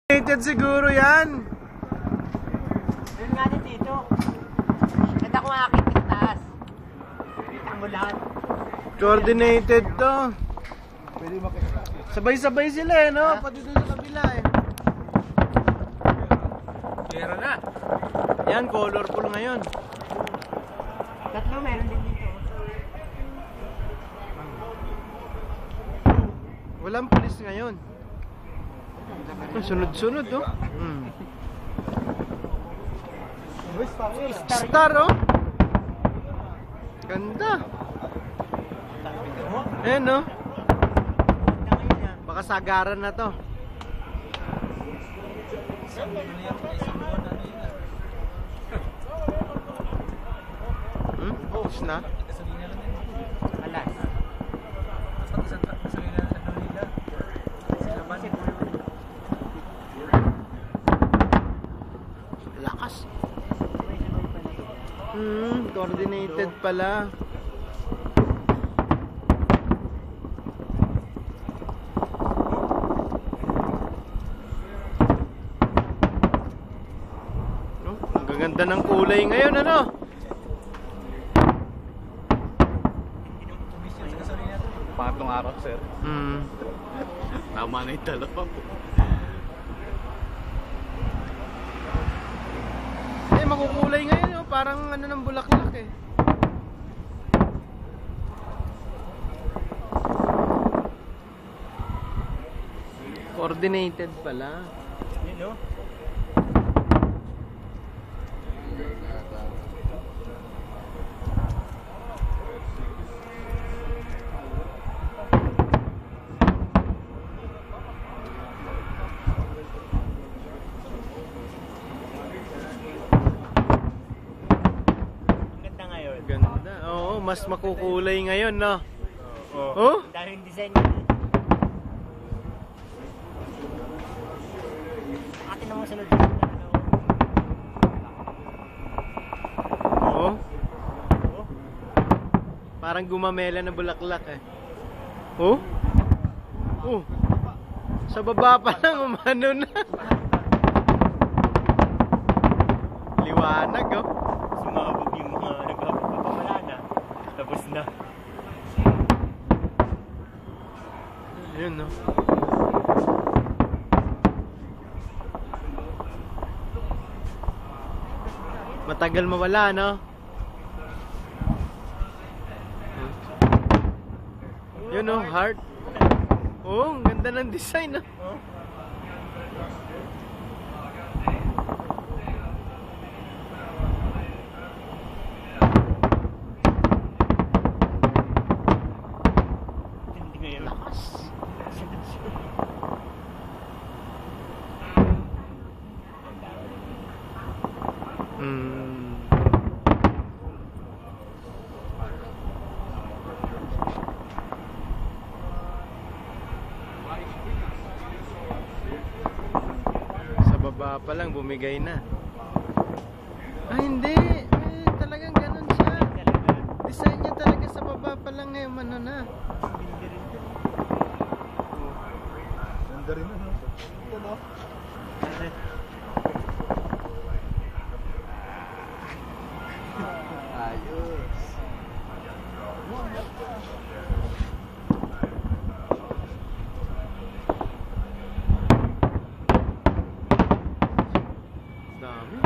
Coordinated siguro yan. Yun nga din dito. Ganda ko akit sa taas. Kita mo lahat. Coordinated to. Sabay-sabay sila eh, no? Pati doon sa kabila eh. Kera na. Yan, colorful ngayon. Tatlo meron din dito. Walang pulis ngayon. Sunod-sunod, no? Star, oh. Ganda. Ayan, no? Baka sagaran na to. Tapos na? Alas. Lakas. Coordinated pala. Ang ganda ng kulay ngayon, ano? Pangatlong araw, sir. Tama na yung dalawa po. Eh, makukulay ngayon, oh. Parang ano ng bulaklak eh. Coordinated pala. Yun, no? Ganda. Oo, mas makukulay ngayon, no? Oo. Oh? Dahil yung design niya. Atin naman sunod dito. Oo. Parang gumamela na bulaklak eh. Oh? Oh. Sa baba pa lang umano na. Liwanag, oh. Sumabog yung mga nagpapapala na. Tapos na. Yun, no? Matagal mawala, no? Yun, no? Heart. Oh, ang ganda ng design, no? Lakas. Sa baba pa lang bumigay na. Ah, hindi. Eh, talagang ganun siya. Design niya talaga sa baba pa lang ngayon, ano na. Ganda rin na, no? Ano? Ayos. Dami.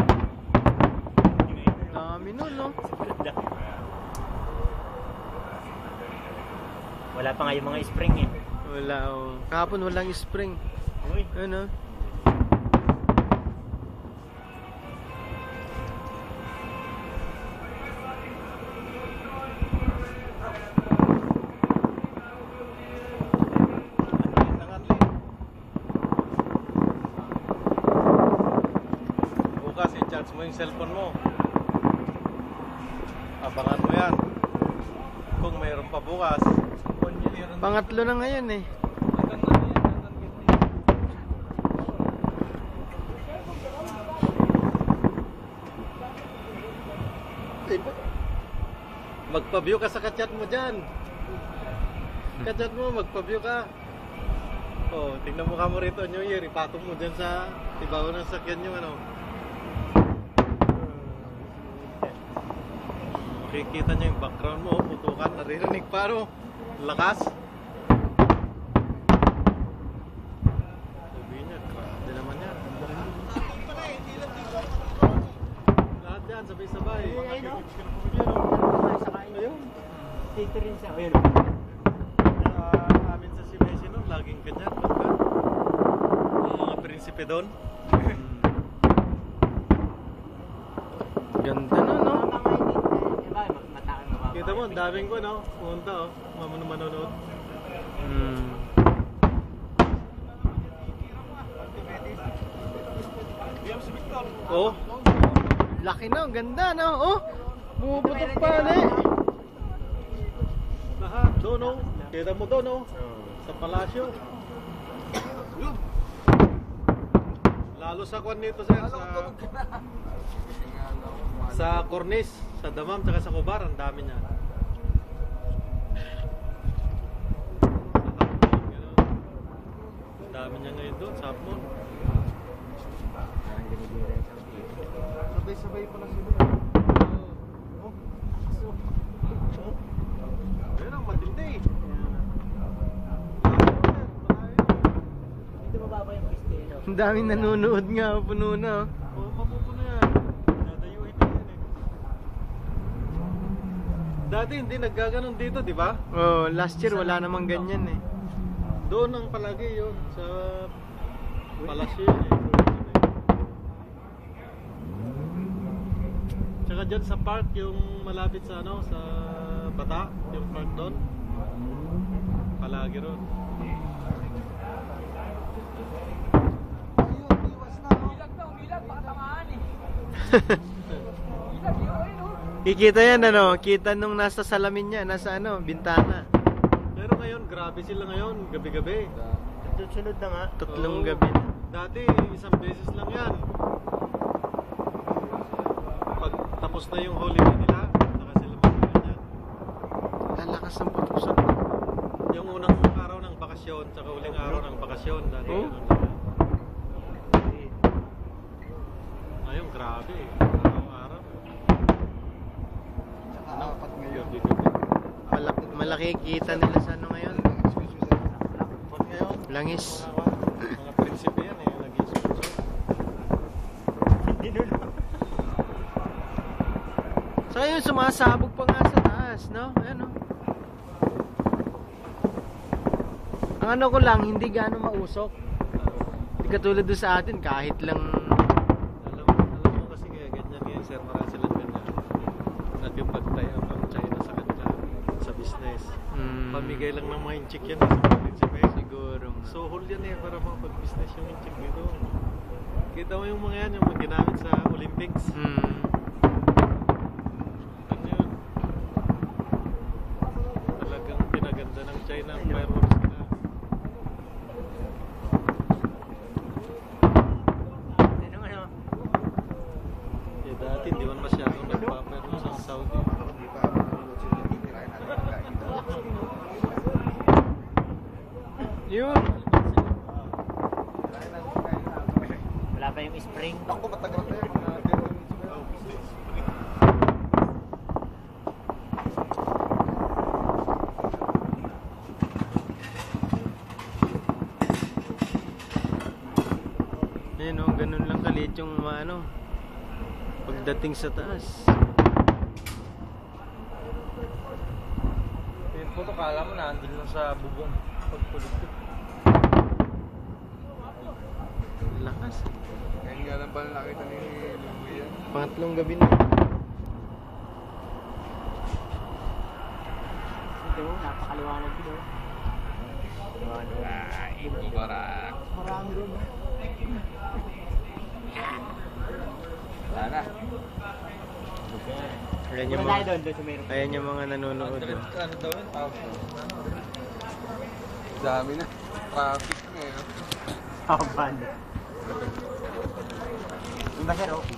Dami nun, no? Wala pa nga yung mga spring eh. Wala, oh. Kahapon walang spring. Uy. Ano? Bukas, i-charge mo yung cellphone mo. Abangan mo yan. Kung mayroon pa bukas. Pangatlo na ngayon eh. Magpa-view ka sa kachat mo dyan. Kachat mo, magpa-view ka. Oh, tingnan mo ka mo rito, New Year, ipatong mo dyan sa ibabaw ng sakyan yung ano. Makikita niya yung background mo, putukan, naririnig pa no? Lakas. Sabi niya, grabe naman yan. Lahat yan, sabay-sabay. Ayun. Dito rin siya. Ayun. Amin sa Simesi nun, laging ganyan. Ang mga prinsipe doon. Ganda na, no? Kita mo, ang daming ko, no? Pumunta, oh. Manonood. Oh, Laki na, ganda na, oh! Bumuputok pa na eh. lahat. Doon, oh. Kita mo doon, oh. Sa palasyo. Lalo sa kwan nito, sir. Sa Cornice, sa Damam, saka sa Cobar, ang dami niya. Ang dami niya ngayon doon, sa Hapmon. Sabay-sabay pala sila. Ayun ang matindi. Dito mababa yung pistilo. Ang daming nanonood nga, puno na, oh. Oo, mapupuno yan. Dadayuhin na yan eh. Dati hindi naggaganon dito, di ba? Oh, last year wala namang ganyan eh. Doon ang palagi yun, sa palasyo yun eh. Tsaka dyan sa park, yung malapit sa ano, sa Bata, yung park doon. Palagi ron. Kikita yan, ano? Kita nung nasa salamin niya, nasa ano, bintana. Pero ngayon, grabe sila ngayon, gabi-gabi. Sunod na nga. Tatlong Oo. gabi na. Dati, isang beses lang yan. Pag tapos na yung holiday nila, saka sila magkaganyan. Lalakas ng putusan. Yung unang araw ng bakasyon, saka uling araw ng bakasyon. Dati, Oh? ganun nila. Ngayon, grabe. Araw-araw. Apat ngayon. Malaki kita nila sa ano ngayon. Pag ngayon, Langis. mga prinsipe yan eh, nag-sponsor. Saka yung sumasabog pa nga sa taas, no? Ano? Ang ano ko lang, hindi gaano mausok. Hindi katulad doon sa atin, kahit lang... Alam mo kasi kaya ganyan ngayon, sir, marami silang ganyan. Nagpagtayo ang China sa kanila sa business. Pamigay lang ng mga inchik yan sa prinsipe. Siguro. Sohol yan eh, para makapag-business yung inchik dito. Kita mo yung mga yan, yung mga ginamit sa Olympics. Ano yun? Talagang pinaganda ng China ang fireworks nila. Ano ano? Eh dati, di man masyadong nagpa-fireworks sa Saudi. Hindi pa nanonood sila. Tirahin natin ang kain daw. Yun. Tirahin natin ang kain. Wala pa yung spring. Ako, matagal na yun. Ayun, oh, ganun lang kaliit yung ano, pagdating sa taas. Yung photo, kala mo na, andun lang sa bubong. Pagpulit ko. Lakas. Ngayon nga lang pala nakita ni Lugo yan. Pangatlong gabi na. Ito, napakaliwanag dito. Marami rin. Wala na. Ayan yung Wala mga, doon sa meron. ayan yung mga nanonood. Oh. Ano daw yun? Dami na. Traffic ngayon. Kapan. Yung ba sir, okay.